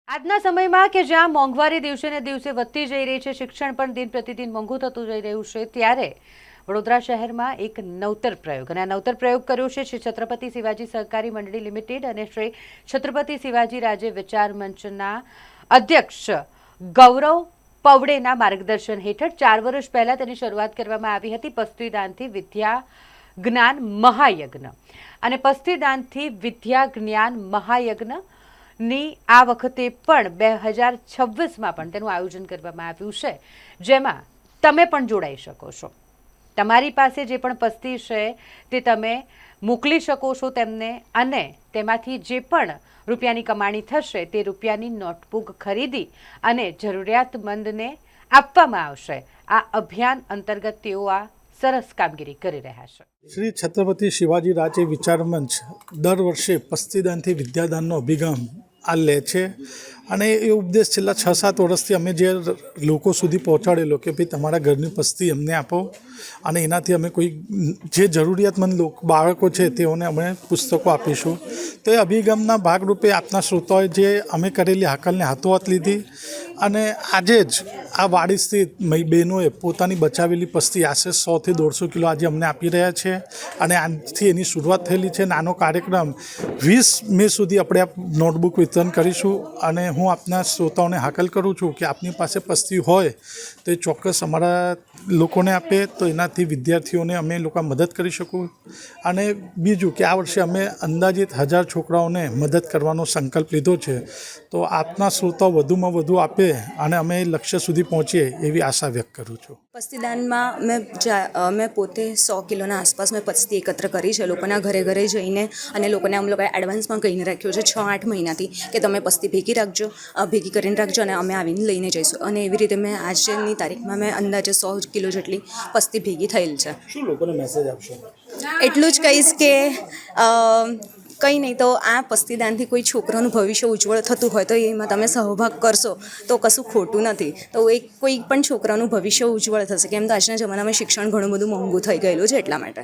આજના સમયમાં કે જ્યાં મોંઘવારી દિવસે ને દિવસે વધતી જઈ રહી છે, શિક્ષણ પણ દિન પ્રતિદિન મોંઘું થતું જઈ રહ્યું છે, ત્યારે વડોદરા શહેરમાં એક નવતર પ્રયોગ અને આ નવતર પ્રયોગ કર્યો છે શ્રી છત્રપતિ શિવાજી સહકારી મંડળી લિમિટેડ અને શ્રી છત્રપતિ શિવાજી રાજે વિચાર મંચના અધ્યક્ષ ગૌરવ પવડેના માર્ગદર્શન હેઠળ 4 વર્ષ પહેલા તેની શરૂઆત કરવામાં આવી હતી. પસ્તીદાનથી વિદ્યા જ્ઞાન મહાયજ્ઞ અને પસ્તીદાનથી વિદ્યા જ્ઞાન મહાયજ્ઞ ની આ વખતે પણ 2026માં પણ તેનું આયોજન કરવામાં આવ્યું છે, જેમાં તમે પણ જોડાઈ શકો છો. તમારી પાસે જે પણ પસ્તી છે તે તમે મોકલી શકો છો તેમને, અને તેમાંથી જે પણ રૂપિયાની કમાણી થશે તે રૂપિયાની નોટબુક ખરીદી અને જરૂરિયાતમંદને આપવામાં આવશે. આ અભિયાન અંતર્ગત તેઓ આ સરસ કામગીરી કરી રહ્યા છે. શ્રી છત્રપતિ શિવાજી રાજે વિચાર મંચ દર વર્ષે પસ્તીદાનથી વિદ્યાદાનનો અભિગમ આ લે છે, અને એ ઉપદેશ છેલ્લા 6-7 વર્ષથી અમે જે લોકો સુધી પહોંચાડેલો કે ભાઈ તમારા ઘરની પસ્તી અમને આપો, અને એનાથી અમે કોઈ જે જરૂરિયાતમંદ બાળકો છે તેઓને અમે પુસ્તકો આપીશું. તો એ અભિગમના ભાગરૂપે આપના શ્રોતાઓએ જે અમે કરેલી હાકલને હાથોહાથ લીધી, અને આજે જ આ વાડી સ્થિત બહેનોએ પોતાની બચાવેલી પસ્તી આશરે 100 થી 150 કિલો આજે અમને આપી રહ્યા છે, અને આજથી એની શરૂઆત થયેલી છે. નાનો કાર્યક્રમ 20 મે સુધી આપણે આ નોટબુક વિતરણ કરીશું, અને હું આપના શ્રોતાઓને હાકલ કરું છું કે આપની પાસે પસ્તી હોય તો એ ચોક્કસ અમારા લોકોને આપે, તો એનાથી વિદ્યાર્થીઓને અમે લોકો મદદ કરી શકું. અને બીજું કે આ વર્ષે અમે અંદાજિત 1000 છોકરાઓને મદદ કરવાનો સંકલ્પ લીધો છે. તો આપના શ્રોતાઓ વધુમાં વધુ આપે અને અમે લક્ષ્ય સુધી પહોંચીએ એવી આશા વ્યક્ત કરું છું. પસ્તીદાનમાં મેં પોતે 100 કિલોના આસપાસ મેં પસ્તી એકત્ર કરી છે. લોકોના ઘરે ઘરે જઈને અને લોકોને અમે લોકોએ એડવાન્સમાં કહીને રાખ્યો છે 6-8 મહિનાથી કે તમે પસ્તી ભેગી રાખજો, ભેગી કરીને રાખજો, અને અમે આવીને લઈને જઈશું. અને એવી રીતે મેં આજની તારીખમાં મેં અંદાજે 100 કિલો જેટલી પસ્તી ભેગી થયેલ છે. શું લોકોને મેસેજ આપશો? એટલું જ કહીશ કે કંઈ નહીં તો આ પસ્તીદાનથી કોઈ છોકરાનું ભવિષ્ય ઉજ્જવળ થતું હોય તો એમાં તમે સહભાગ કરશો તો કશું ખોટું નથી. તો કોઈ પણ છોકરાનું ભવિષ્ય ઉજ્જવળ થશે, કેમ તો આજના જમાનામાં શિક્ષણ ઘણું બધું મોંઘું થઈ ગયેલું છે, એટલા માટે.